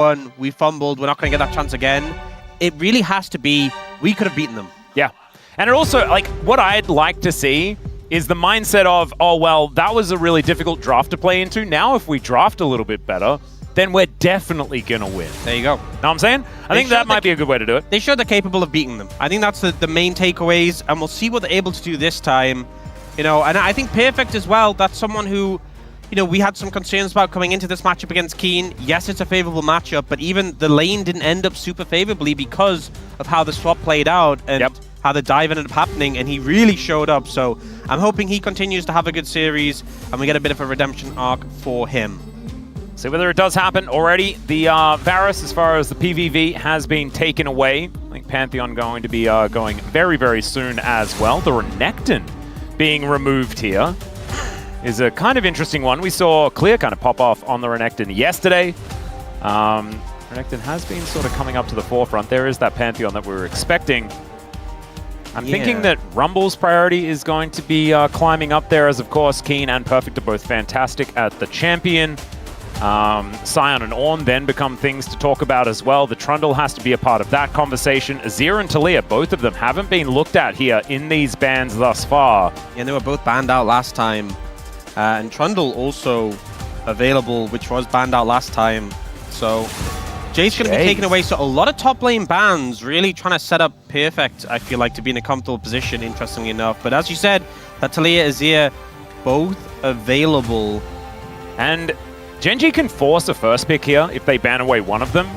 1, we fumbled, we're not going to get that chance again. It really has to be, we could have beaten them. Yeah. And it also, like, what I'd like to see is the mindset of, oh, well, that was a really difficult draft to play into. Now, if we draft a little bit better, then we're definitely going to win. There you go. Know what I'm saying? I think that might be a good way to do it. They showed they're capable of beating them. I think that's the main takeaways, and we'll see what they're able to do this time. You know, and I think Perfect as well, that's someone who, you know, we had some concerns about coming into this matchup against Keen. Yes, it's a favorable matchup, but even the lane didn't end up super favorably because of how the swap played out and how the dive ended up happening, and he really showed up. So I'm hoping he continues to have a good series and we get a bit of a redemption arc for him. See whether it does happen already. The Varus, as far as the PVV, has been taken away. I think Pantheon going to be going very, very soon as well. The Renekton being removed here is a kind of interesting one. We saw Clear kind of pop off on the Renekton yesterday. Renekton has been sort of coming up to the forefront. There is that Pantheon that we were expecting. I'm thinking that Rumble's priority is going to be climbing up there, as of course Keen and Perfect are both fantastic at the champion. Sion and Ornn then become things to talk about as well. The Trundle has to be a part of that conversation. Azir and Taliyah, both of them haven't been looked at here in these bans thus far. Yeah, they were both banned out last time. And Trundle also available, which was banned out last time. So Jay's going to be taken away. So a lot of top lane bans, really trying to set up Perfect, I feel like, to be in a comfortable position, interestingly enough. But as you said, that Taliyah, Azir, both available. And Gen.G can force a first pick here if they ban away one of them.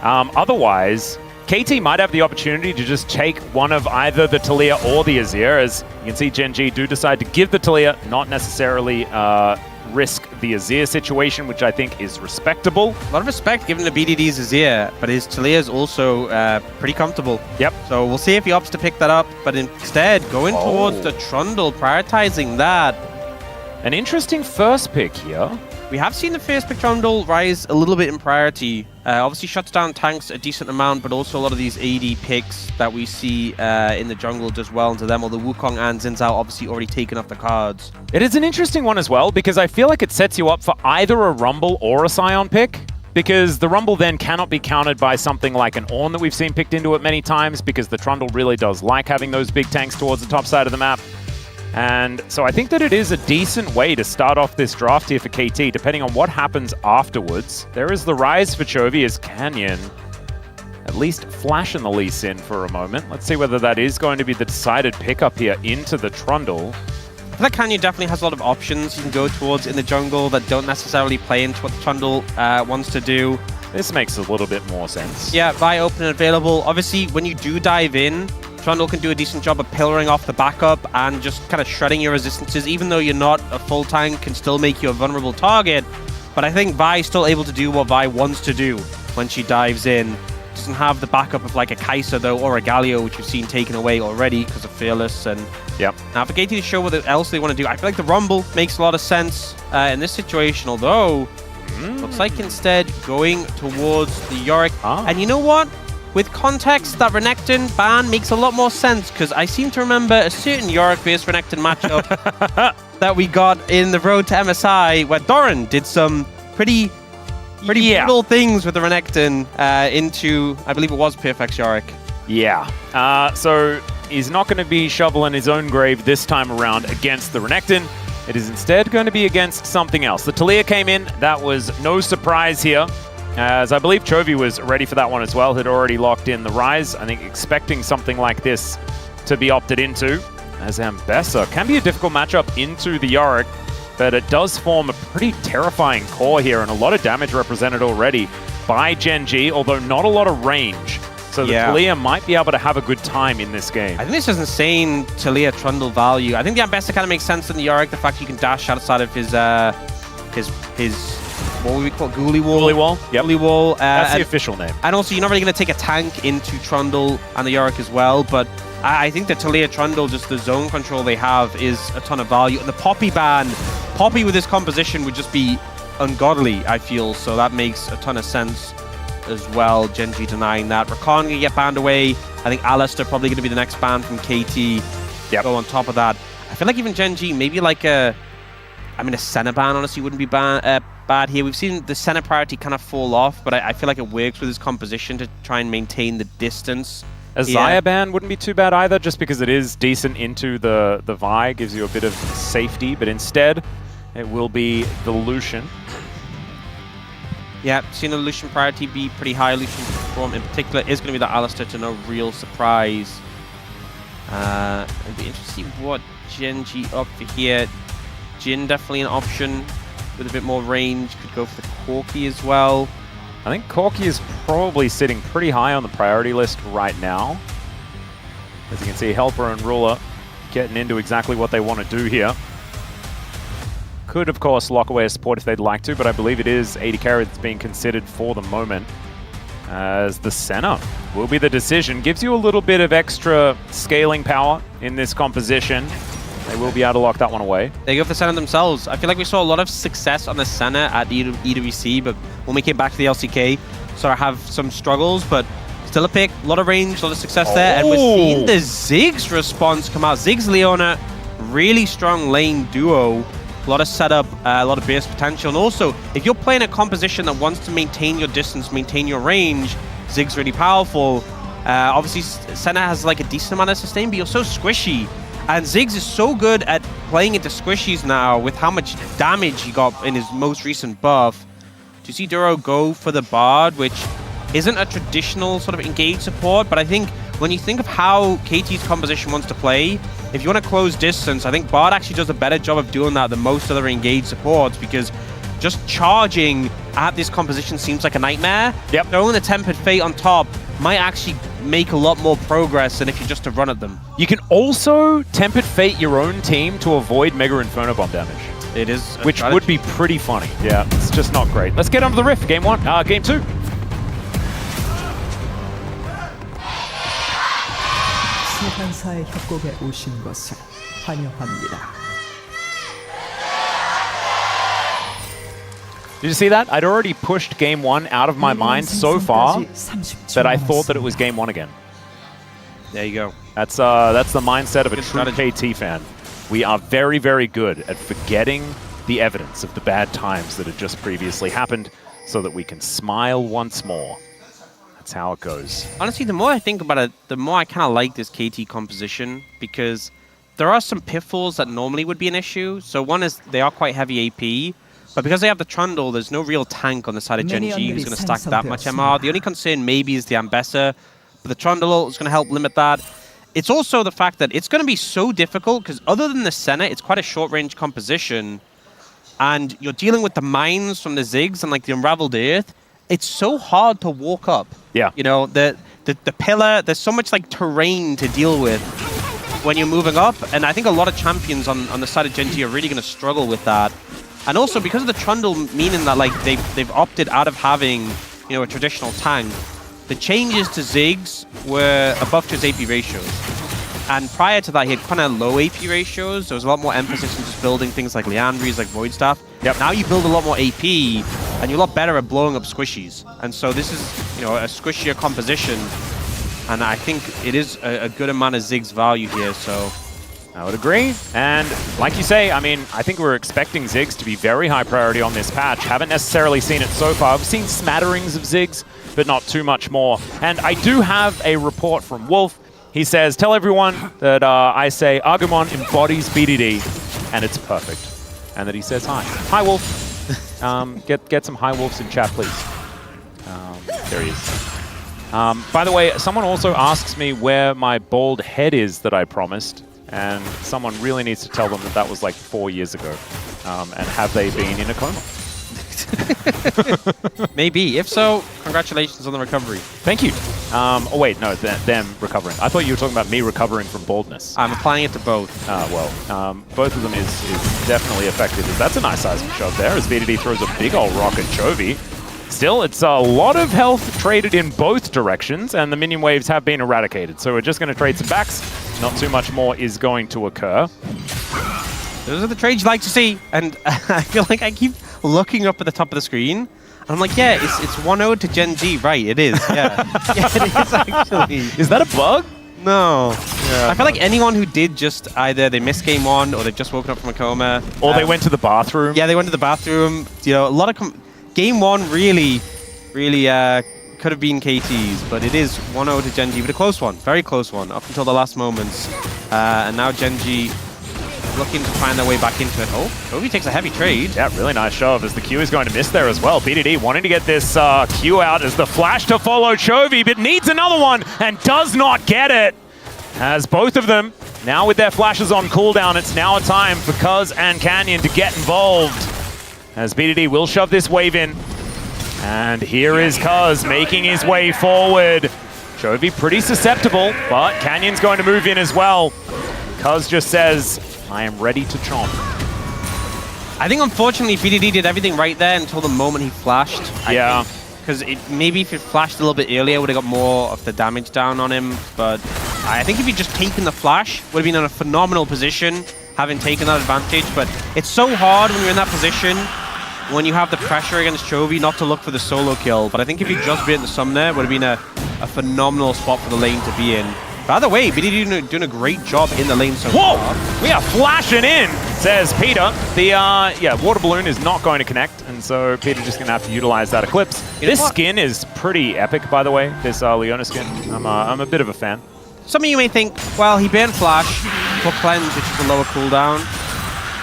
Otherwise, KT might have the opportunity to just take one of either the Taliyah or the Azir. As you can see, Gen.G do decide to give the Taliyah, not necessarily risk the Azir situation, which I think is respectable. A lot of respect given to BDD's Azir, but his Taliyah is also pretty comfortable. Yep. So we'll see if he opts to pick that up, but instead going towards the Trundle, prioritizing that. An interesting first pick here. We have seen the first pick Trundle rise a little bit in priority. Obviously shuts down tanks a decent amount, but also a lot of these AD picks that we see in the jungle does well into them, although Wukong and Xin Zhao obviously already taken off the cards. It is an interesting one as well, because I feel like it sets you up for either a Rumble or a Sion pick, because the Rumble then cannot be countered by something like an Ornn that we've seen picked into it many times, because the Trundle really does like having those big tanks towards the top side of the map. And so I think that it is a decent way to start off this draft here for KT, depending on what happens afterwards. There is the rise for Chovy as Canyon at least flashing the Lee Sin for a moment. Let's see whether that is going to be the decided pickup here into the Trundle. I feel like Canyon definitely has a lot of options you can go towards in the jungle that don't necessarily play into what the Trundle wants to do. This makes a little bit more sense. Yeah, Vi open and available. Obviously, when you do dive in, Trundle can do a decent job of pillaring off the backup and just kind of shredding your resistances. Even though you're not a full tank, can still make you a vulnerable target. But I think Vi's still able to do what Vi wants to do when she dives in. Doesn't have the backup of like a Kai'Sa though, or a Galio, which we've seen taken away already because of Fearless. And now for KT to show what else they want to do, I feel like the Rumble makes a lot of sense in this situation. Although looks like instead going towards the Yorick. And you know what? With context, that Renekton ban makes a lot more sense, because I seem to remember a certain Yorick vs Renekton matchup that we got in the road to MSI, where Doran did some pretty brutal things with the Renekton into, I believe it was Perfect's Yorick. Yeah. So he's not going to be shoveling his own grave this time around against the Renekton. It is instead going to be against something else. The Taliyah came in. That was no surprise here, as I believe Chovy was ready for that one as well, had already locked in the Rise. I think expecting something like this to be opted into, as Ambessa can be a difficult matchup into the Yorick, but it does form a pretty terrifying core here, and a lot of damage represented already by Gen.G, although not a lot of range. So the Taliyah might be able to have a good time in this game. I think this is insane Taliyah Trundle value. I think the Ambessa kind of makes sense in the Yorick, the fact you can dash outside of his what would we call it? Ghoulie Wall? Ghoulie Wall, yep. Ghoulie Wall. That's the official name. And also, you're not really going to take a tank into Trundle and the Yorick as well, but I think the Taliyah Trundle, just the zone control they have, is a ton of value. And the Poppy ban, Poppy with this composition would just be ungodly, I feel, so that makes a ton of sense as well. Gen.G denying that. Rakan going to get banned away. I think Alistair probably going to be the next ban from KT. Go on top of that. I feel like even Gen.G, maybe like a Senna ban, honestly, wouldn't be bad bad here. We've seen the center priority kind of fall off, but I feel like it works with his composition to try and maintain the distance. A Xayah ban wouldn't be too bad either, just because it is decent into the Vi, gives you a bit of safety, but instead it will be the Lucian. Yeah, seeing the Lucian priority be pretty high. Lucian form in particular is going to be the ROLSTER, to no real surprise. It'd be interesting what Gen.G up for here. Jhin definitely an option with a bit more range. Could go for the Corki as well. I think Corki is probably sitting pretty high on the priority list right now. As you can see, Helper and Ruler getting into exactly what they want to do here. Could, of course, lock away a support if they'd like to, but I believe it is AD carry that's being considered for the moment. As the center will be the decision. Gives you a little bit of extra scaling power in this composition. They will be able to lock that one away. They go for the center themselves. I feel like we saw a lot of success on the center at EWC, but when we came back to the LCK, sort of have some struggles, but still a pick, a lot of range, a lot of success there. And we're seeing the Ziggs response come out. Ziggs, Leona, really strong lane duo. A lot of setup, a lot of burst potential. And also, if you're playing a composition that wants to maintain your distance, maintain your range, Ziggs really powerful. Obviously, Senna has like a decent amount of sustain, but you're so squishy. And Ziggs is so good at playing into squishies now with how much damage he got in his most recent buff. To see Duro go for the Bard, which isn't a traditional sort of engage support, but I think when you think of how KT's composition wants to play, if you want to close distance, I think Bard actually does a better job of doing that than most other engage supports, because just charging at this composition seems like a nightmare. Yep. Throwing the Tempered Fate on top might actually make a lot more progress than if you just to run at them. You can also Tempered Fate your own team to avoid Mega Inferno Bomb damage. It is a which strategy. would be pretty funny. Yeah, it's just not great. Let's get onto the riff. Game 1, Game 2. 시간사의 협곡에 오신 것을 환영합니다. Did you see that? I'd already pushed Game 1 out of my mind so far that I thought that it was Game 1 again. There you go. That's the mindset of a Good true strategy. KT fan. We are very, very good at forgetting the evidence of the bad times that had just previously happened so that we can smile once more. That's how it goes. Honestly, the more I think about it, the more I kind of like this KT composition, because there are some pitfalls that normally would be an issue. So one is they are quite heavy AP, but because they have the Trundle, there's no real tank on the side of Gen.G who's going to stack that much MR. The only concern maybe is the Ambessa, but the Trundle is going to help limit that. It's also the fact that it's going to be so difficult, because other than the Senna, it's quite a short-range composition, and you're dealing with the mines from the Ziggs and like the Unraveled Earth. It's so hard to walk up. Yeah. You know, the pillar, there's so much like terrain to deal with when you're moving up, and I think a lot of champions on the side of Gen.G are really going to struggle with that. And also because of the Trundle, meaning that like they've opted out of having, you know, a traditional tank, the changes to Ziggs were a buff to his AP ratios. And prior to that, he had kind of low AP ratios. There was a lot more emphasis on just building things like Leandries, like Void Staff. Yep. Now you build a lot more AP, and you're a lot better at blowing up squishies. And so this is, you know, a squishier composition. And I think it is a good amount of Ziggs value here, so... I would agree. And like you say, I mean, I think we're expecting Ziggs to be very high priority on this patch. Haven't necessarily seen it so far. We've seen smatterings of Ziggs, but not too much more. And I do have a report from Wolf. He says, tell everyone that I say Agumon embodies BDD, and it's perfect. And that he says hi. Hi, Wolf. Get some hi Wolves in chat, please. There he is. By the way, someone also asks me where my bald head is that I promised. And someone really needs to tell them that that was like 4 years ago. And have they been in a coma? Maybe. If so, congratulations on the recovery. Thank you. Oh wait, no, them recovering. I thought you were talking about me recovering from baldness. I'm applying it to both. Both of them is definitely effective. That's a nice size shove there as VDD throws a big old rock at Chovy. Still, it's a lot of health traded in both directions, and the minion waves have been eradicated. So we're just going to trade some backs. Not too much more is going to occur. Those are the trades you like to see, and I feel like I keep looking up at the top of the screen, and I'm like, yeah, it's 1-0 to Gen.G, right? It is, yeah. Yeah, it is actually. Is that a bug? No. I feel like anyone who did just either they missed game 1 or they've just woken up from a coma. Or they went to the bathroom. Yeah, they went to the bathroom. You know, a lot of game 1 really could have been KT's, but it is 1-0 to Gen.G, but a close one, very close one, up until the last moments. And now Gen.G looking to find their way back into it. Oh, Chovy takes a heavy trade. Yeah, really nice shove as the Q is going to miss there as well. BDD wanting to get this Q out as the flash to follow Chovy, but needs another one and does not get it. As both of them, now with their flashes on cooldown, it's now a time for Cuz and Canyon to get involved. As BDD will shove this wave in. And here is Cuz making his way forward. Chovy pretty susceptible, but Canyon's going to move in as well. Cuz just says, I am ready to chomp. I think unfortunately BDD did everything right there until the moment he flashed. Yeah. Because maybe if it flashed a little bit earlier, would have got more of the damage down on him. But I think if he'd just taken the flash, would have been in a phenomenal position, having taken that advantage. But it's so hard when you're in that position, when you have the pressure against Chovy, not to look for the solo kill. But I think if he just been the summoner, it would have been a phenomenal spot for the lane to be in. By the way, BDD doing a great job in the lane so far. Whoa! We are flashing in, says Peter. The water balloon is not going to connect, and so Peter just going to have to utilize that Eclipse. This skin is pretty epic, by the way, this Leona skin. I'm a bit of a fan. Some of you may think, well, he banned Flash for Cleanse, which is a lower cooldown.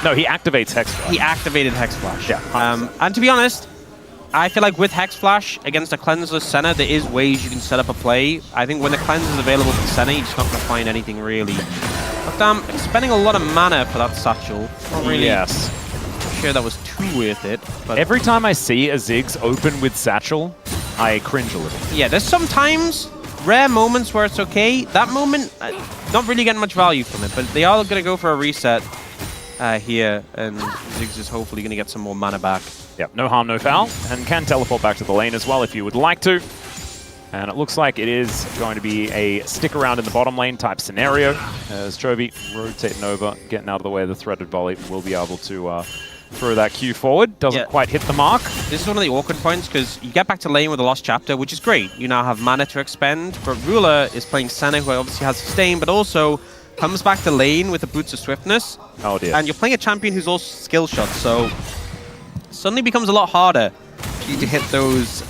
No, he activates Hex Flash. He activated Hex Flash. Yeah. And to be honest, I feel like with Hex Flash against a cleanseless Senna, there is ways you can set up a play. I think when the cleanse is available for Senna, you're just not going to find anything really. But damn, spending a lot of mana for that satchel. Not really sure that was too worth it. But every time I see a Ziggs open with satchel, I cringe a little. Yeah, there's sometimes rare moments where it's okay. That moment, not really getting much value from it, but they are going to go for a reset here, and Ziggs is hopefully going to get some more mana back. Yep, no harm, no foul, and can teleport back to the lane as well if you would like to. And it looks like it is going to be a stick around in the bottom lane type scenario, as Chovy rotating over, getting out of the way of the threaded volley, will be able to throw that Q forward. Doesn't quite hit the mark. This is one of the awkward points, because you get back to lane with the Lost Chapter, which is great. You now have mana to expend, but Ruler is playing Senna, who obviously has sustain, but also comes back to lane with the Boots of Swiftness. Oh dear. And you're playing a champion who's also skill shot, so suddenly becomes a lot harder for you to hit those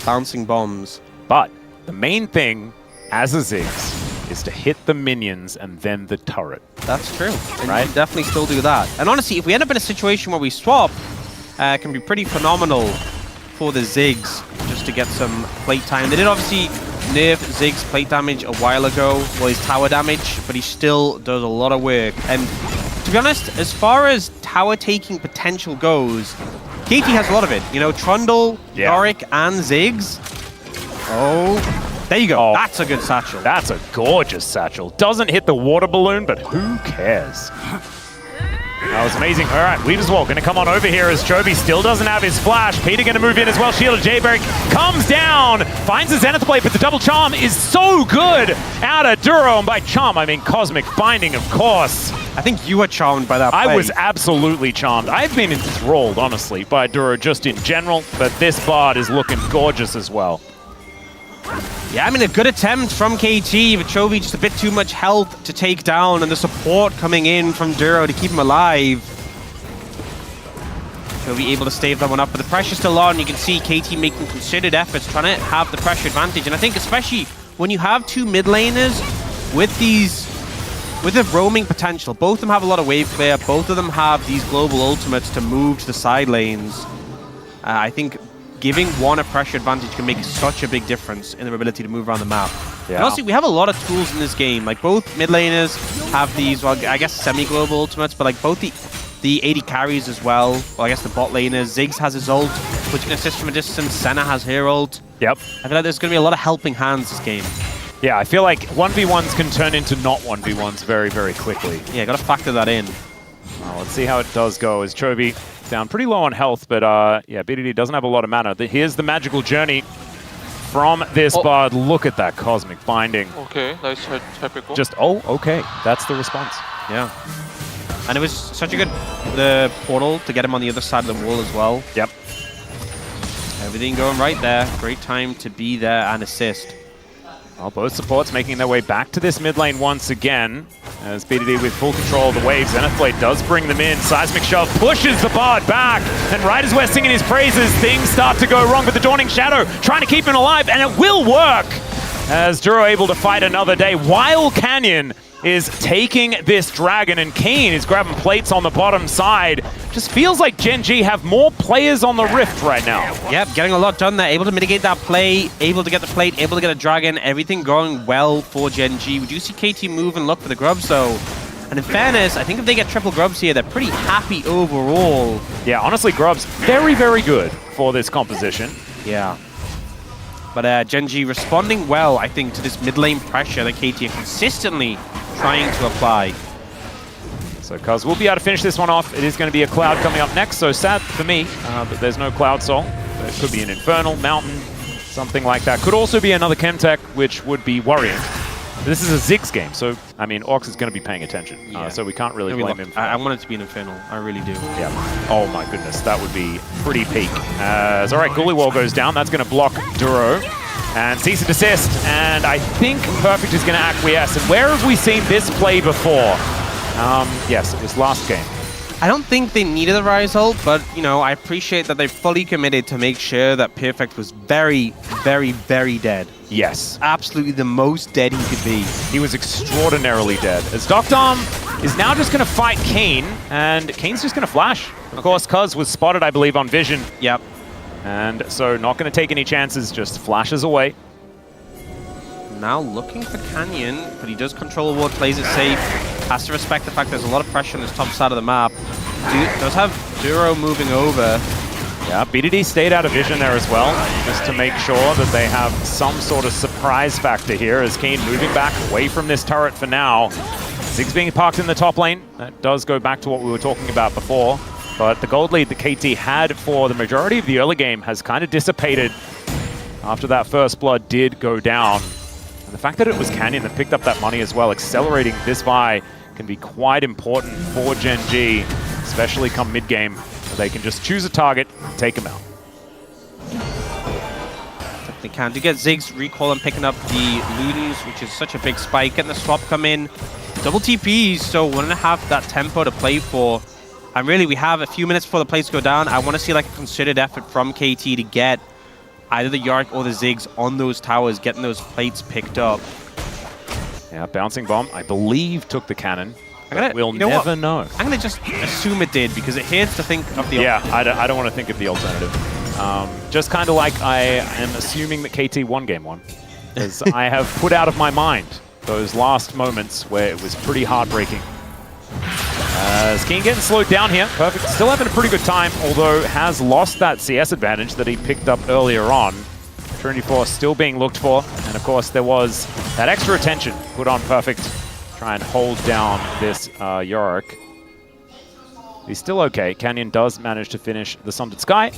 bouncing bombs. But the main thing as a Ziggs is to hit the minions and then the turret. That's true. And you can definitely still do that. And honestly, if we end up in a situation where we swap, it can be pretty phenomenal for the Ziggs just to get some plate time. They did obviously nerf Ziggs plate damage a while ago, well, his tower damage, but he still does a lot of work. And to be honest, as far as tower taking potential goes, KT has a lot of it. You know, Trundle, Yorick, and Ziggs. Oh, there you go. Oh, that's a good satchel. That's a gorgeous satchel. Doesn't hit the water balloon, but who cares? That was amazing. All right, Weaver's Wall going to come on over here as Chovy still doesn't have his flash. Peter going to move in as well. Shield of J-Berg comes down, finds the Zenith Blade, but the double charm is so good out of Duro. And by charm, I mean Cosmic Binding, of course. I think you were charmed by that play. I was absolutely charmed. I've been enthralled, honestly, by Duro just in general, but this Bard is looking gorgeous as well. Yeah, I mean, a good attempt from KT, but Chovy just a bit too much health to take down, and the support coming in from Duro to keep him alive. Chovy able to stave that one up, but the pressure's still on. You can see KT making considered efforts, trying to have the pressure advantage. And I think especially when you have two mid laners with the roaming potential, both of them have a lot of wave clear, both of them have these global ultimates to move to the side lanes. I think giving one a pressure advantage can make such a big difference in their ability to move around the map. Yeah. And also, we have a lot of tools in this game. Like, both mid laners have these, well, I guess semi-global ultimates, but like both the 80 carries as well. Well, I guess the bot laners. Ziggs has his ult, which can assist from a distance. Senna has her ult. Yep. I feel like there's going to be a lot of helping hands this game. Yeah, I feel like 1v1s can turn into not 1v1s very, very quickly. Yeah, got to factor that in. Well, let's see how it does go as Chovy down pretty low on health, but yeah, BDD doesn't have a lot of mana. Here's the magical journey from this Bard. Look at that Cosmic Binding. Okay, nice typical. Just, oh, okay, that's the response. Yeah. And it was such a good the portal to get him on the other side of the wall as well. Yep. Everything going right there. Great time to be there and assist. Well, both supports making their way back to this mid lane once again. As BDD with full control of the waves, Zenithblade does bring them in. Seismic Shove pushes the Bard back, and right as we're singing his praises, things start to go wrong. But the Dawning Shadow trying to keep him alive, and it will work. As Duro able to fight another day, while Canyon is taking this dragon, and Kane is grabbing plates on the bottom side. Just feels like Gen.G have more players on the Rift right now. Yep, getting a lot done there, able to mitigate that play, able to get the plate, able to get a dragon, everything going well for Gen.G. We do see KT move and look for the grubs though. And in fairness, I think if they get triple grubs here, they're pretty happy overall. Yeah, honestly, grubs, very, very good for this composition. Yeah. But Gen.G responding well, I think, to this mid lane pressure that KT are consistently trying to apply. So Cuz will be able to finish this one off. It is going to be a Cloud coming up next, so sad for me that there's no Cloud Soul. It could be an Infernal, Mountain, something like that. Could also be another Chemtech, which would be worrying. This is a Ziggs game, so, I mean, Orcs is going to be paying attention, so we can't really blame him for I want it to be an Infernal, I really do. Yeah. Oh my goodness, that would be pretty peak. All right, Gullywall goes down. That's going to block Duro. And cease and desist, and I think Perfect is going to acquiesce. And where have we seen this play before? Yes, it was last game. I don't think they needed the Rise ult, but, you know, I appreciate that they fully committed to make sure that Perfect was very, very, very dead. Yes. Absolutely the most dead he could be. He was extraordinarily dead. As Doctorm is now just going to fight Kane, and Kane's just going to flash. Of course, Cuz was spotted, I believe, on Vision. Yep. And so not going to take any chances, just flashes away. Now looking for Canyon, but he does control the ward, plays it safe. Has to respect the fact there's a lot of pressure on this top side of the map. Does have Duro moving over. Yeah, BDD stayed out of vision there as well, just to make sure that they have some sort of surprise factor here as Kane moving back away from this turret for now. Ziggs being parked in the top lane. That does go back to what we were talking about before. But the gold lead that KT had for the majority of the early game has kind of dissipated after that first blood did go down. And the fact that it was Canyon that picked up that money as well, accelerating this buy, can be quite important for Gen.G, especially come mid-game, where they can just choose a target and take him out. They can. Do get Ziggs recall and picking up the Ludens, which is such a big spike. Getting the swap come in. Double TPs, so 1.5 that tempo to play for. And really, we have a few minutes before the plates go down. I want to see like a concerted effort from KT to get either the Yorick or the Ziggs on those towers, getting those plates picked up. Yeah, bouncing bomb, I believe, took the cannon. We'll you know never know. I'm going to just assume it did, because it hurts to think of the Yeah, I don't want to think of the alternative. Just kind of like I am assuming that KT won game one, because I have put out of my mind those last moments where it was pretty heartbreaking. Skeen getting slowed down here. Perfect. Still having a pretty good time, although has lost that CS advantage that he picked up earlier on. Trinity Force still being looked for, and of course there was that extra attention put on Perfect. Try and hold down this Yorick. He's still okay. Canyon does manage to finish the Sundered Sky,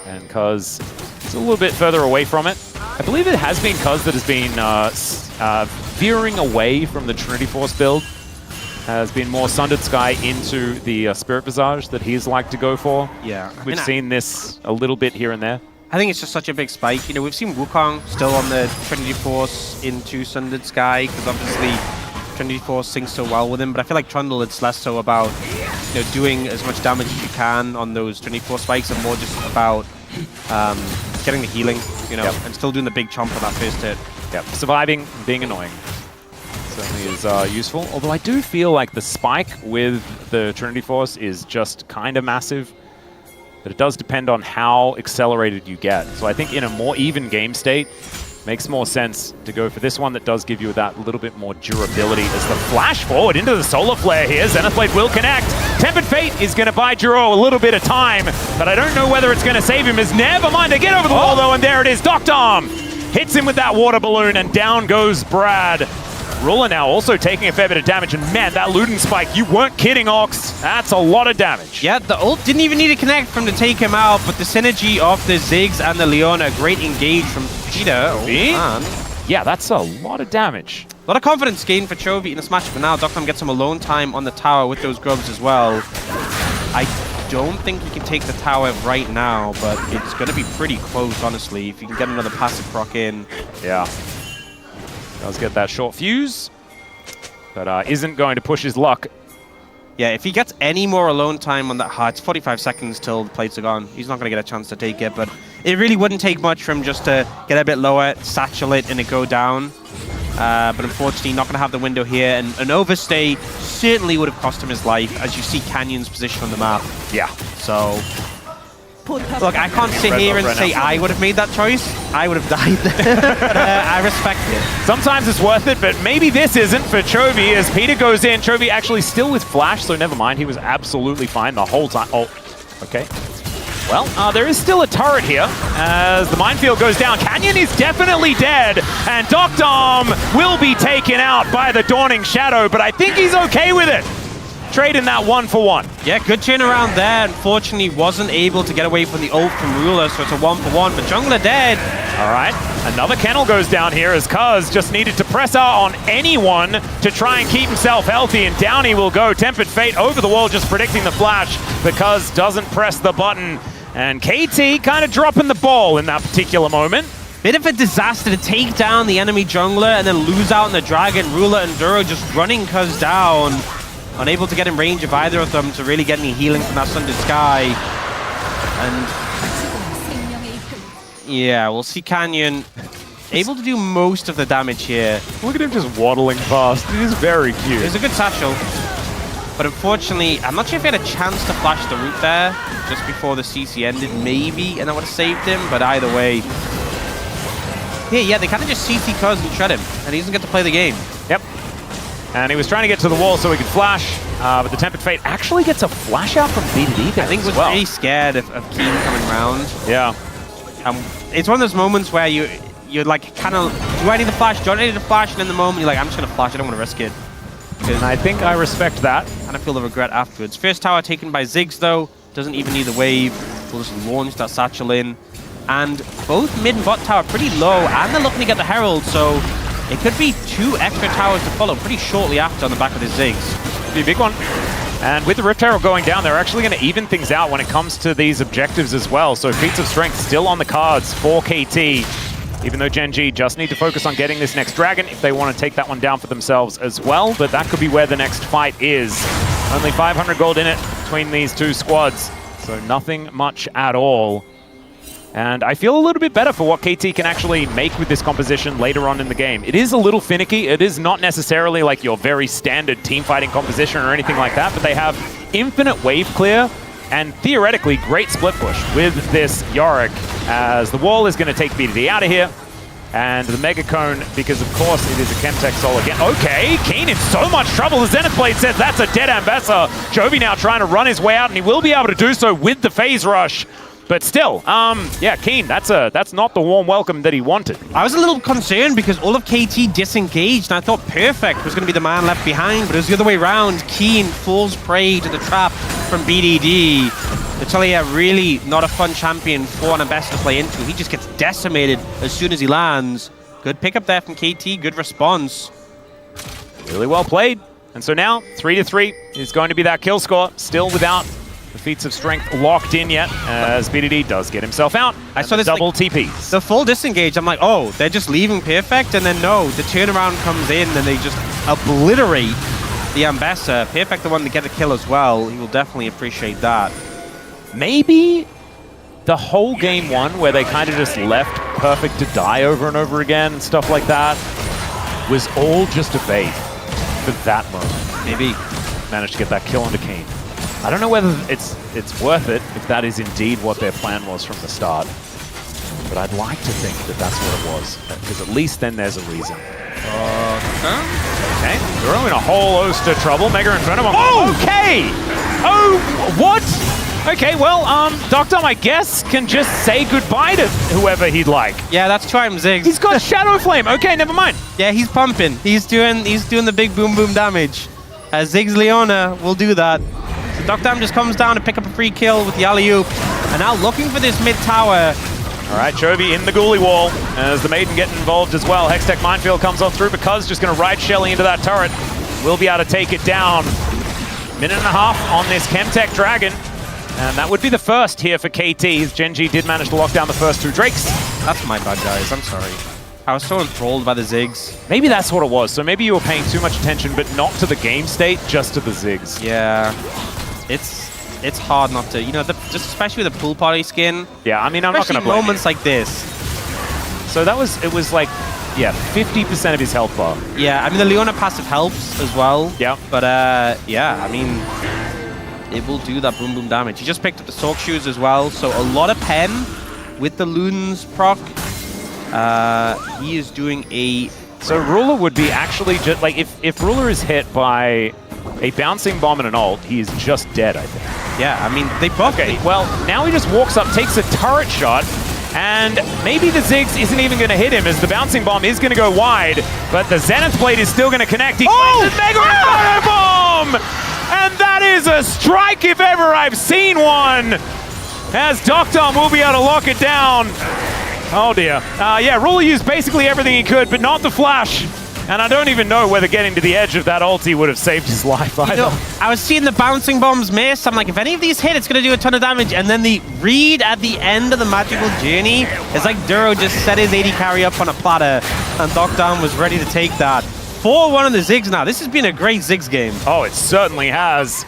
and Cuz is a little bit further away from it. I believe it has been Cuz that has been veering away from the Trinity Force build. Has been more Sundered Sky into the Spirit Visage that he's liked to go for. Yeah. We've seen this a little bit here and there. I think it's just such a big spike. You know, we've seen Wukong still on the Trinity Force into Sundered Sky, because obviously Trinity Force syncs so well with him, but I feel like Trundle, it's less so about, you know, doing as much damage as you can on those Trinity Force spikes, and more just about getting the healing, you know, and still doing the big chomp on that first hit. Yep, surviving, being annoying. Certainly is useful, although I do feel like the spike with the Trinity Force is just kind of massive, but it does depend on how accelerated you get. So I think in a more even game state, makes more sense to go for this one that does give you that little bit more durability as the flash forward into the Solar Flare here. Zenithblade will connect. Tempered Fate is going to buy Juro a little bit of time, but I don't know whether it's going to save him. As never mind to get over the wall though, and there it is. Doctorm hits him with that water balloon, and down goes Brad. Ruler now also taking a fair bit of damage, and man, that Luden spike, you weren't kidding, Ox. That's a lot of damage. Yeah, the ult didn't even need to connect from to take him out, but the synergy of the Ziggs and the Leona, great engage from Cheetah. Yeah, that's a lot of damage. A lot of confidence gained for Chovy in this match, but now Doctorm gets some alone time on the tower with those grubs as well. I don't think he can take the tower right now, but it's going to be pretty close, honestly, if you can get another passive proc in. Yeah. Does get that short fuse, but isn't going to push his luck. Yeah, if he gets any more alone time on that heart, it's 45 seconds till the plates are gone. He's not going to get a chance to take it, but it really wouldn't take much for him just to get a bit lower, satchel it, and it go down. But unfortunately, not going to have the window here, and an overstay certainly would have cost him his life, as you see Canyon's position on the map. Yeah. So, look, I can't sit here and say I would have made that choice. I would have died there, but I respect it. Sometimes it's worth it, but maybe this isn't for Chovy as Peter goes in. Chovy actually still with flash, so never mind. He was absolutely fine the whole time. Oh, okay. Well, there is still a turret here as the minefield goes down. Canyon is definitely dead, and Doctom will be taken out by the Dawning Shadow, but I think he's okay with it. Trading that 1-for-1. Yeah, good turnaround there. Unfortunately, wasn't able to get away from the ult from Ruler, so it's a 1-for-1, but Jungler dead. All right, another kennel goes down here as Cuz just needed to press out on anyone to try and keep himself healthy, and down he will go. Tempered Fate over the wall, just predicting the flash, because doesn't press the button. And KT kind of dropping the ball in that particular moment. Bit of a disaster to take down the enemy jungler and then lose out on the Dragon. Ruler and Duro just running Cuz down. Unable to get in range of either of them to really get any healing from that Sundered Sky. And yeah, we'll see Canyon able to do most of the damage here. Look at him just waddling past. It is very cute. It's a good satchel. But unfortunately, I'm not sure if he had a chance to flash the root there just before the CC ended, maybe, and that would have saved him. But either way, yeah, they kind of just CC Cuz and shred him, and he doesn't get to play the game. Yep. And he was trying to get to the wall so he could flash, but the Tempered Fate actually gets a flash out from BDD there. I think he was pretty scared of Keen coming round. Yeah. It's one of those moments where you're like, kind of, do I need the flash? Do I need the flash? And in the moment, you're like, I'm just going to flash. I don't want to risk it. And I think I respect that. Kind of feel the regret afterwards. First tower taken by Ziggs, though. Doesn't even need the wave. We'll just launch that satchel in. And both mid and bot tower pretty low, and they're looking to get the Herald, so it could be 2 extra towers to follow pretty shortly after on the back of the Ziggs. Could be a big one. And with the Rift Herald going down, they're actually going to even things out when it comes to these objectives as well. So feats of strength still on the cards for KT. Even though Gen.G just need to focus on getting this next dragon if they want to take that one down for themselves as well. But that could be where the next fight is. Only 500 gold in it between these two squads. So nothing much at all. And I feel a little bit better for what KT can actually make with this composition later on in the game. It is a little finicky. It is not necessarily like your very standard team fighting composition or anything like that, but they have infinite wave clear and theoretically great split push with this Yorick, as the wall is going to take BDD out of here. And the Mega Cone, because of course it is a Chemtech Soul again. Okay, Keen in so much trouble. The Zenith Blade says that's a dead Ambassador. Chovy now trying to run his way out, and he will be able to do so with the Phase Rush. But still, yeah, Keen, that's not the warm welcome that he wanted. I was a little concerned because all of KT disengaged, and I thought Perfect was going to be the man left behind, but it was the other way around. Keen falls prey to the trap from BDD. Natalia really not a fun champion for an Ambassador to play into. He just gets decimated as soon as he lands. Good pickup there from KT, good response. Really well played. And so now, 3-3 is going to be that kill score, still without the feats of strength locked in yet, as BDD does get himself out. I saw this double like, TPs. The full disengage, I'm like, oh, they're just leaving Perfect, and then no, the turnaround comes in and they just obliterate the Ambassador. Perfect the one to get a kill as well. He will definitely appreciate that. Maybe the whole game one where they kind of just left Perfect to die over and over again and stuff like that was all just a bait for that moment. Maybe. Managed to get that kill onto Kane. I don't know whether it's worth it if that is indeed what their plan was from the start. But I'd like to think that that's what it was, because at least then there's a reason. Okay, they're in a whole host of trouble. Mega in front of him. Oh, okay! Oh, what? Okay, well, Doctom, I guess, can just say goodbye to whoever he'd like. Yeah, that's Triumph Ziggs. He's got Shadow Flame. Okay, never mind. Yeah, he's pumping. He's doing the big boom boom damage. Ziggs Leona will do that. So Doctom just comes down to pick up a free kill with the alley-oop. And now looking for this mid tower. All right, Chovy in the Ghoulie wall as the Maiden getting involved as well. Hextech Minefield comes on through because just going to ride Shelly into that turret. Will be able to take it down. Minute and a half on this Chemtech Dragon. And that would be the first here for KT. Gen.G did manage to lock down the first two Drakes. That's my bad, guys. I'm sorry. I was so enthralled by the Ziggs. Maybe that's what it was. So maybe you were paying too much attention, but not to the game state, just to the Ziggs. Yeah. It's hard not to, you know, just especially with the pool party skin. Yeah, I mean, I'm not going to blame moments like this. So it was like, yeah, 50% of his health bar. Yeah, I mean, the Leona passive helps as well. Yeah. But, yeah, I mean, it will do that boom boom damage. He just picked up the Sork Shoes as well, so a lot of pen with the Loons proc. He is doing a... So Ruler would be actually just, like, if Ruler is hit by a bouncing bomb and an ult, he is just dead, I think. Yeah, I mean, they buffed Okay, well, now he just walks up, takes a turret shot, and maybe the Ziggs isn't even going to hit him as the bouncing bomb is going to go wide, but the Zenith Blade is still going to connect. He claims his Mega Bomb! And that is a strike if ever I've seen one! As Doctom will be able to lock it down. Oh dear. Yeah, Ruler used basically everything he could, but not the flash. And I don't even know whether getting to the edge of that ulti would have saved his life either. You know, I was seeing the bouncing bombs miss. I'm like, if any of these hit, it's going to do a ton of damage. And then the read at the end of the magical journey is like Duro just set his AD carry up on a platter, and Doctom was ready to take that. 4-1 on the Ziggs now. This has been a great Ziggs game. Oh, it certainly has.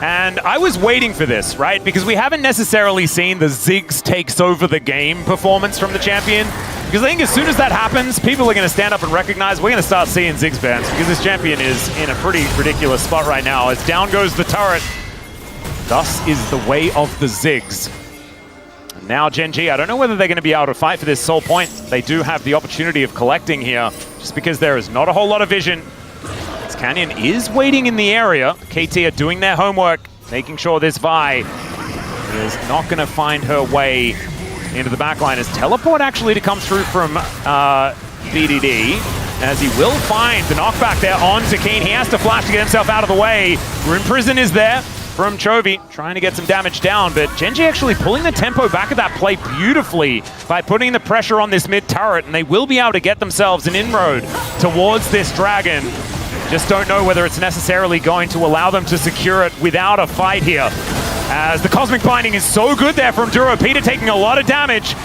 And I was waiting for this, right? Because we haven't necessarily seen the Ziggs takes over the game performance from the champion. Because I think as soon as that happens, people are going to stand up and recognize we're going to start seeing Ziggs bans, because this champion is in a pretty ridiculous spot right now. As down goes the turret. Thus is the way of the Ziggs. And now Gen.G, I don't know whether they're going to be able to fight for this soul point. They do have the opportunity of collecting here, just because there is not a whole lot of vision. As Canyon is waiting in the area. KT are doing their homework, making sure this Vi is not going to find her way into the backline. As teleport actually to come through from BDD, as he will find the knockback there onto Keen. He has to flash to get himself out of the way. Rune Prison is there from Chovy, trying to get some damage down, but Gen.G actually pulling the tempo back of that play beautifully by putting the pressure on this mid turret, and they will be able to get themselves an inroad towards this dragon. Just don't know whether it's necessarily going to allow them to secure it without a fight here. As the Cosmic Binding is so good there from Duro. Peter taking a lot of damage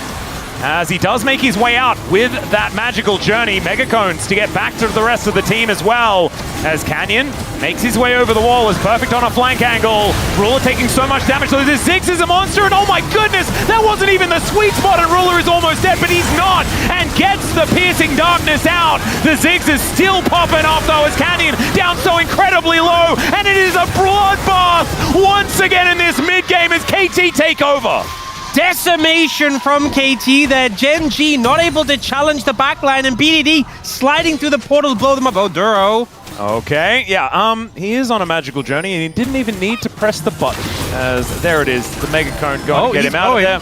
as he does make his way out with that magical journey. Mega Cones to get back to the rest of the team as well. As Canyon makes his way over the wall, is perfect on a flank angle. Ruler taking so much damage. So this Ziggs is a monster, and oh my goodness, that wasn't even the sweet spot, and Ruler is almost dead, but he's not, and gets the piercing darkness out. The Ziggs is still popping off though, as Canyon down so incredibly low, and it is a bloodbath once again in this mid-game as KT take over. Decimation from KT there. Gen.G not able to challenge the backline, and BDD sliding through the portal to blow them up. Oh, Duro. Okay, yeah, he is on a magical journey, and he didn't even need to press the button. As there it is, the Mega Cone got to get him out of there.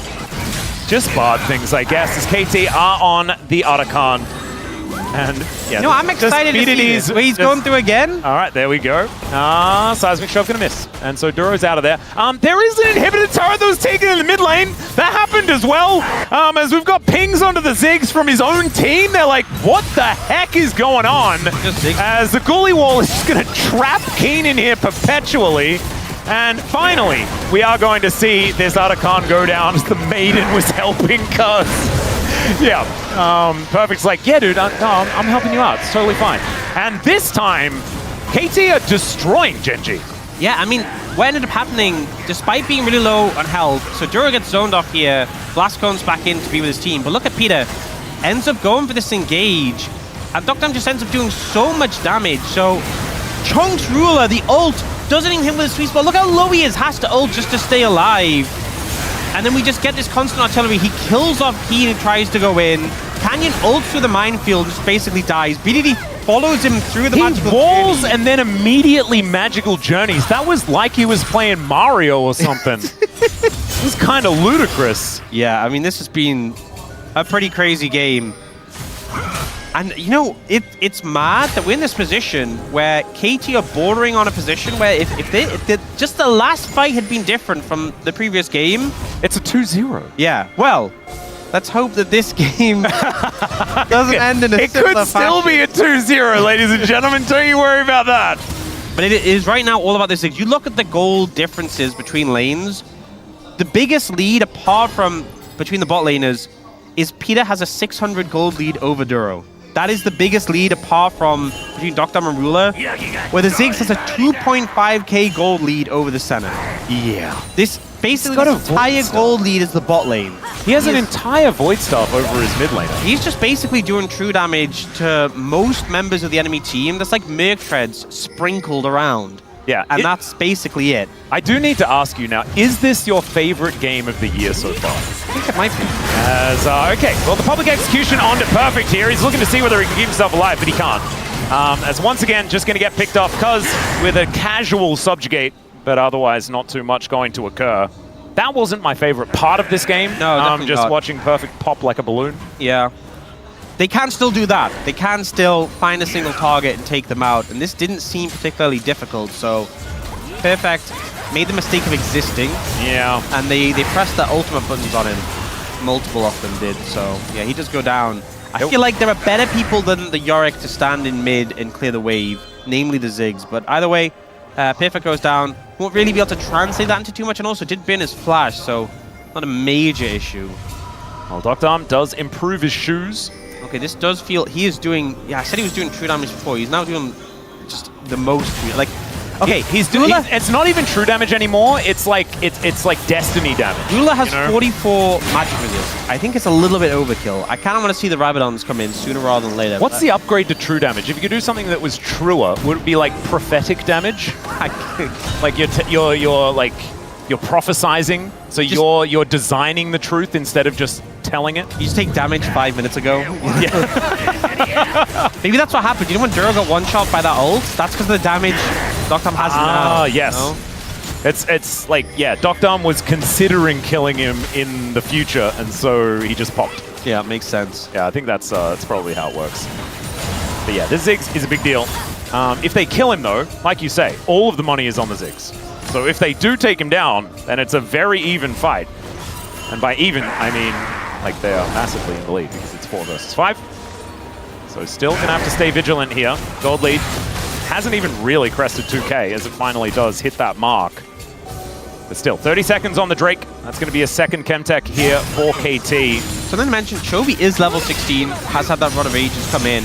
Just barred things, I guess, as KT are on the Otacon. And yeah, no, I'm excited to see this. He's going through again. All right, there we go. Seismic Shove gonna miss, and so Duro's out of there. There is an inhibited turret that was taken in the mid lane. That happened as well. As we've got pings onto the Ziggs from his own team. They're like, what the heck is going on? As the Ghoulie Wall is just gonna trap Keen in here perpetually. And finally, we are going to see this Otacon go down as the Maiden was helping Cuz. Yeah, Perfect's like, yeah, dude, I'm helping you out. It's totally fine. And this time, KT are destroying Gen.G. Yeah, I mean, what ended up happening, despite being really low on health, so Duro gets zoned off here, Blastcone's back in to be with his team, but look at Peter, ends up going for this engage, and Doctom just ends up doing so much damage, so Chunks Ruler, the ult, doesn't even hit with a sweet spot. Look how low he is, has to ult just to stay alive. And then we just get this constant artillery. He kills off Keen and tries to go in. Canyon ults through the minefield, just basically dies. BDD follows him through the magical walls journey. And then immediately magical journeys. That was like he was playing Mario or something. It was kind of ludicrous. Yeah, I mean, this has been a pretty crazy game. And, you know, it's mad that we're in this position where KT are bordering on a position where if just the last fight had been different from the previous game. It's a 2-0. Yeah, well, let's hope that this game doesn't end in a similar It could still be a 2-0, ladies and gentlemen. Don't you worry about that. But it is right now all about this. You look at the goal differences between lanes. The biggest lead, apart from between the bot laners, is Peter has a 600 gold lead over Duro. That is the biggest lead apart from between Dr. and Ruler, where the Ziggs has a 2.5k gold lead over the center. Yeah. This basically this entire gold lead is the bot lane. He has an entire Void Staff over his mid laner. He's just basically doing true damage to most members of the enemy team. That's like Merc Treads sprinkled around. Yeah. And that's basically it. I do need to ask you now, is this your favorite game of the year so far? I think it might be. Okay, well, the public execution onto Perfect here. He's looking to see whether he can keep himself alive, but he can't. As once again, just going to get picked off because with a casual subjugate, but otherwise not too much going to occur. That wasn't my favorite part of this game. No, definitely just not. watching Perfect pop like a balloon. Yeah. They can still do that. They can still find a single target and take them out. And this didn't seem particularly difficult, so Perfect made the mistake of existing. Yeah. And they pressed the ultimate buttons on him. Multiple of them did, so yeah, he does go down. I feel like there are better people than the Yorick to stand in mid and clear the wave, namely the Ziggs. But either way, Perfect goes down. Won't really be able to translate that into too much, and also did bin his flash, so not a major issue. Well, Dr. does improve his shoes. Okay, this does feel he is doing. Yeah, I said he was doing true damage before. He's now doing just the most. Like, okay, he's doing. It's not even true damage anymore. It's like destiny damage. Rula has 44 magic resist. I think it's a little bit overkill. I kind of want to see the Rabadons come in sooner rather than later. What's the upgrade to true damage? If you could do something that was truer, would it be like prophetic damage? Like you're prophesizing, so you're designing the truth instead of just telling it. You just take damage 5 minutes ago. Yeah. Maybe that's what happened. You know when Duro got one-shot by that ult? That's because of the damage Dr. has now. Ah, yes. You know? It's like, yeah, Dr. was considering killing him in the future, and so he just popped. Yeah, it makes sense. Yeah, I think that's probably how it works. But yeah, this Ziggs is a big deal. If they kill him, though, like you say, all of the money is on the Ziggs. So if they do take him down, then it's a very even fight. And by even, I mean, like, they are massively in the lead because it's 4 versus 5. So still going to have to stay vigilant here. Gold lead hasn't even really crested 2k as it finally does hit that mark. But still, 30 seconds on the Drake. That's going to be a second Chemtech here for KT. Something to mention, Chovy is level 16, has had that Rod of Ages come in.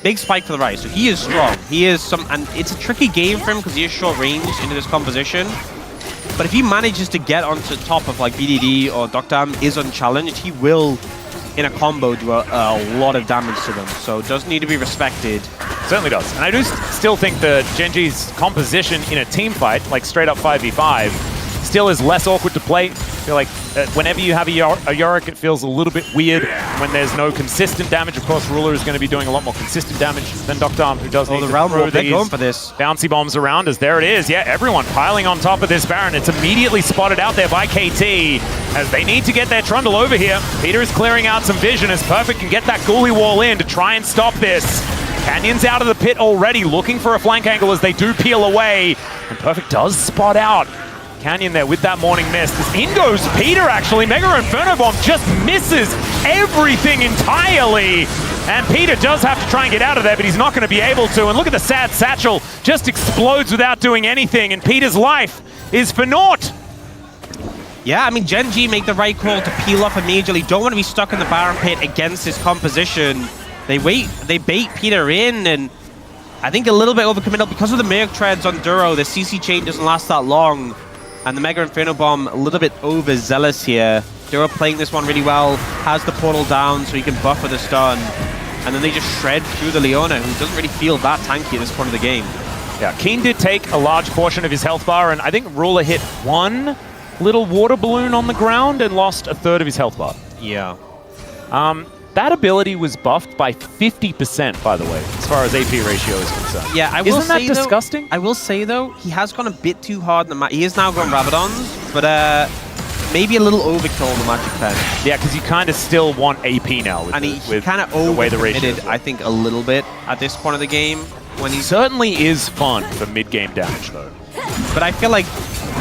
Big spike for the right, so he is strong. He is and it's a tricky game for him because he is short range into this composition. But if he manages to get onto top of like BDD or Dr. is unchallenged, he will, in a combo, do a lot of damage to them. So does need to be respected. Certainly does. And I do still think the Gen.G's composition in a team fight, like straight up 5v5, still is less awkward to play. I feel like whenever you have a Yorick, it feels a little bit weird when there's no consistent damage. Of course, Ruler is going to be doing a lot more consistent damage than Dr. who does need to throw they're going for this. Bouncy bombs around as there it is. Yeah, everyone piling on top of this Baron. It's immediately spotted out there by KT as they need to get their Trundle over here. Peter is clearing out some vision as Perfect can get that Ghoulie wall in to try and stop this. Canyon's out of the pit already, looking for a flank angle as they do peel away. And Perfect does spot out Canyon there with that Morning Mist. As in goes Peter, actually. Mega Inferno Bomb just misses everything entirely. And Peter does have to try and get out of there, but he's not going to be able to. And look at the sad Satchel. Just explodes without doing anything. And Peter's life is for naught. Yeah, I mean, Gen.G make the right call to peel off immediately. Don't want to be stuck in the Baron pit against this composition. They wait, they bait Peter in, and I think a little bit overcommittal because of the Merc Treads on Duro. The CC chain doesn't last that long. And the Mega Inferno Bomb a little bit overzealous here. Duro playing this one really well, has the portal down so he can buffer the stun. And then they just shred through the Leona, who doesn't really feel that tanky at this point of the game. Yeah, Keen did take a large portion of his health bar, and I think Ruler hit one little water balloon on the ground and lost a third of his health bar. Yeah. That ability was buffed by 50%, by the way, as far as AP ratio is concerned. Yeah, I will Isn't that say, disgusting? I will say, though, he has gone a bit too hard in the match. He is now going Rabadons, but maybe a little overkill on the Magic Pen. Yeah, because you kind of still want AP now with, and he kind of overcommitted, I think, a little bit at this point of the game. When he certainly is fun for mid-game damage, though. But I feel like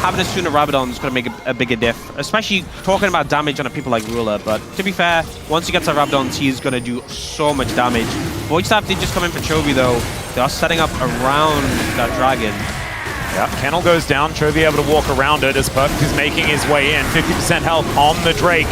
having a sooner Rabadon is going to make a bigger diff, especially talking about damage on a people like Ruler. But to be fair, once he gets to Rabadons, he's going to do so much damage. Void Staff did just come in for Chovy, though. They are setting up around that dragon. Yeah, Kennel goes down. Chovy able to walk around it as Perfect is making his way in. 50% health on the Drake.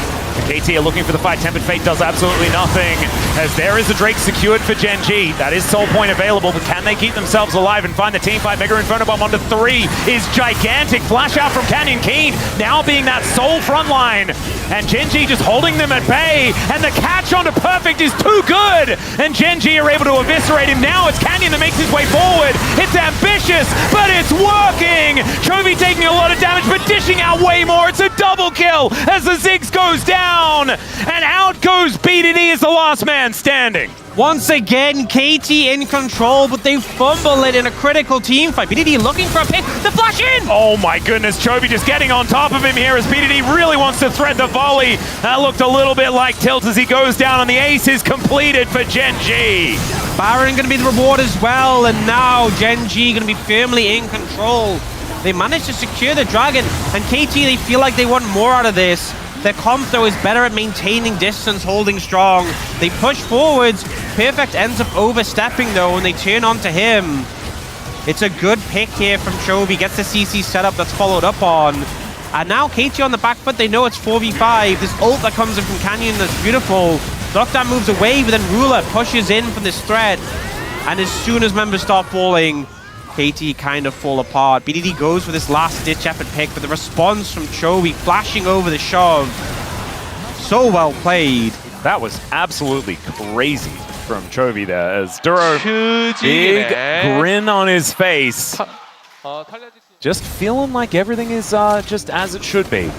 KT are looking for the fight. Tempered Fate does absolutely nothing, as there is a Drake secured for Gen.G. That is Soul Point available, but can they keep themselves alive and find the team fight? Mega Inferno Bomb onto 3 is gigantic. Flash out from Canyon Keen, now being that Soul front line. And Gen.G just holding them at bay, and the catch onto Perfect is too good! And Gen.G are able to eviscerate him. Now it's Canyon that makes his way forward. It's ambitious, but it's working! Chovy taking a lot of damage, but dishing out way more. It's a double kill as the Ziggs goes down, and out goes BDD as the last man standing. Once again, KT in control, but they fumble it in a critical team fight. BDD looking for a pick. The flash in! Oh my goodness, Chovy just getting on top of him here as BDD really wants to thread the volley. That looked a little bit like tilt as he goes down, and the ace is completed for Gen.G. Baron going to be the reward as well, and now Gen.G going to be firmly in control. They managed to secure the dragon, and KT, they feel like they want more out of this. Their comp, though, is better at maintaining distance, holding strong. They push forwards. Perfect ends up overstepping, though, and they turn onto him. It's a good pick here from Chovy. Gets the CC setup that's followed up on. And now KT on the back foot, they know it's 4v5. This ult that comes in from Canyon, that's beautiful. Lockdown moves away, but then Ruler pushes in from this threat. And as soon as members start falling, KT kind of fall apart. BDD goes for this last ditch effort pick, but the response from Chovy flashing over the shove. So well played. That was absolutely crazy from Chovy there, as Duro, big grin on his face. Just feeling like everything is just as it should be.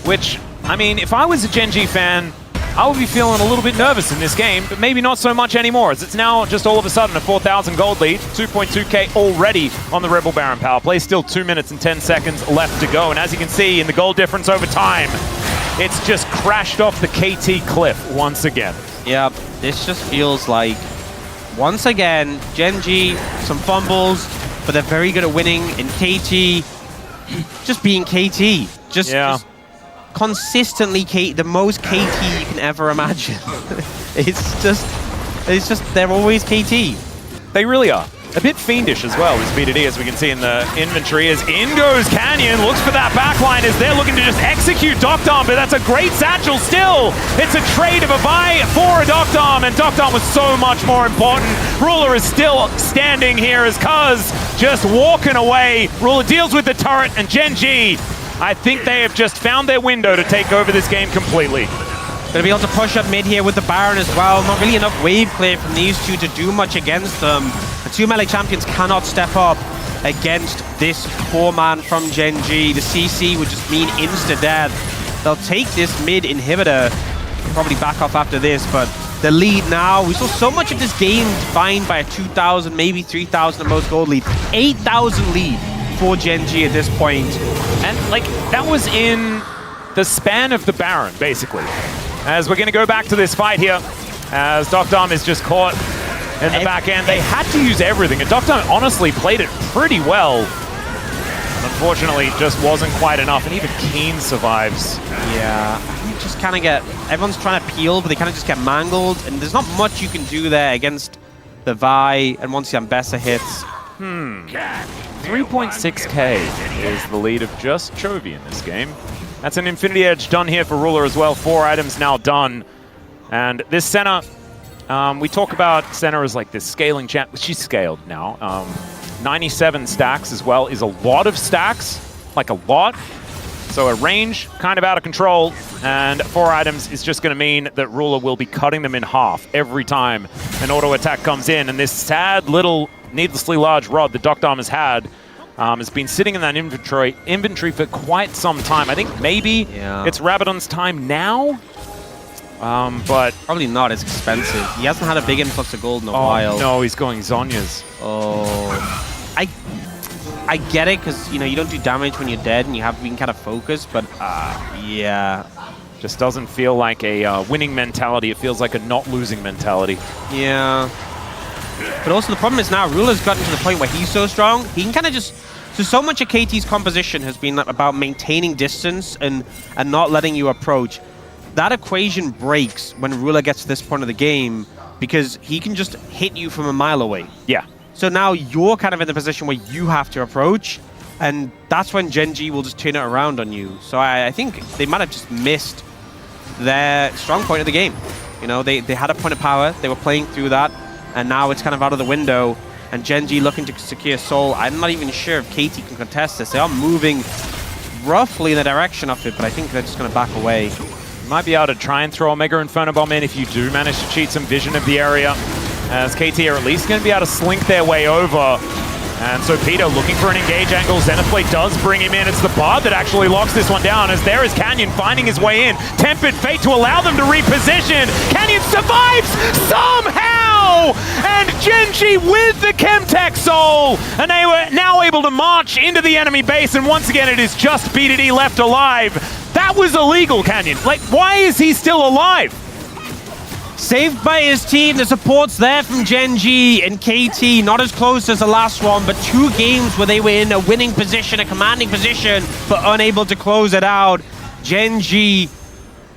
Which, I mean, if I was a Gen.G fan, I would be feeling a little bit nervous in this game, but maybe not so much anymore, as it's now just all of a sudden a 4,000 gold lead, 2.2k already on the Rebel Baron power play. Still 2 minutes and 10 seconds left to go, and as you can see in the gold difference over time, it's just crashed off the KT cliff once again. Yeah, this just feels like, once again, Gen.G, some fumbles, but they're very good at winning, and KT just being KT. Just consistently the most KT you can ever imagine. it's just they're always KT. They really are. A bit fiendish as well, as BDD, as we can see in the inventory, as in goes Canyon, looks for that backline as they're looking to just execute Doctom, but that's a great satchel still. It's a trade of a buy for a Doctom, and Doctom was so much more important. Ruler is still standing here as Cuz just walking away. Ruler deals with the turret, and Gen.G, I think they have just found their window to take over this game completely. Gonna be able to push up mid here with the Baron as well. Not really enough wave clear from these two to do much against them. The two melee champions cannot step up against this 4-man from Gen.G. The CC would just mean insta-death. They'll take this mid inhibitor. Probably back off after this, but the lead now. We saw so much of this game defined by a 2,000, maybe 3,000 at most gold lead. 8,000 lead for Gen.G at this point. And like, that was in the span of the Baron, basically. As we're going to go back to this fight here, as Doctom is just caught in the back end. They had to use everything, and Doctom honestly played it pretty well. Unfortunately, just wasn't quite enough, and even Keen survives. Yeah, you just kind of get, everyone's trying to peel, but they kind of just get mangled, and there's not much you can do there against the Vi, and once the Ambessa hits. 3.6k is the lead of just Chovy in this game. That's an Infinity Edge done here for Ruler as well. 4 items now done. And this Senna, we talk about Senna as like this scaling champ. She's scaled now. 97 stacks as well is a lot of stacks, like a lot. So a range kind of out of control, and 4 items is just going to mean that Ruler will be cutting them in half every time an auto attack comes in. And this sad little needlessly large rod that Doctom has had has been sitting in that inventory for quite some time. I think maybe it's Rabadon's time now, but probably not. It's expensive. He hasn't had a big influx of gold in a while. No, he's going Zhonya's. I get it, because you know you don't do damage when you're dead, and you have been kind of focused. But yeah, just doesn't feel like a winning mentality. It feels like a not losing mentality. Yeah. But also the problem is now Ruler's gotten to the point where he's so strong, he can kind of just... So much of KT's composition has been about maintaining distance and not letting you approach. That equation breaks when Ruler gets to this point of the game, because he can just hit you from a mile away. Yeah. So now you're kind of in the position where you have to approach, and that's when Gen.G will just turn it around on you. So I think they might have just missed their strong point of the game. You know, they had a point of power, they were playing through that, and now it's kind of out of the window. And Gen.G looking to secure Soul. I'm not even sure if KT can contest this. They are moving roughly in the direction of it, but I think they're just going to back away. You might be able to try and throw a Mega Inferno Bomb in if you do manage to cheat some vision of the area, as KT are at least going to be able to slink their way over. And so Peter looking for an engage angle. Zenithblade does bring him in. It's the Bard that actually locks this one down, as there is Canyon finding his way in. Tempered Fate to allow them to reposition. Canyon survives somehow! And Gen.G with the Chemtech Soul! And they were now able to march into the enemy base, and once again it is just BDD left alive. That was illegal, Canyon. Like, why is he still alive? Saved by his team, the support's there from Gen.G and KT, not as close as the last one, but 2 games where they were in a winning position, a commanding position, but unable to close it out. Gen.G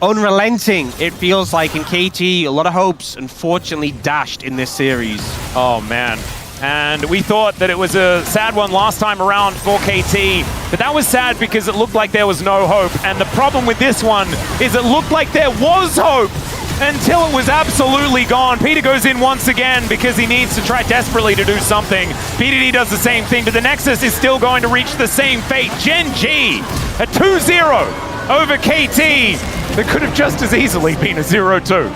unrelenting, it feels like, in KT. A lot of hopes, unfortunately, dashed in this series. Oh, man. And we thought that it was a sad one last time around for KT, but that was sad because it looked like there was no hope. And the problem with this one is it looked like there was hope until it was absolutely gone. Peter goes in once again because he needs to try desperately to do something. BDD does the same thing, but the Nexus is still going to reach the same fate. Gen.G, a 2-0 over KT that could have just as easily been a 0-2.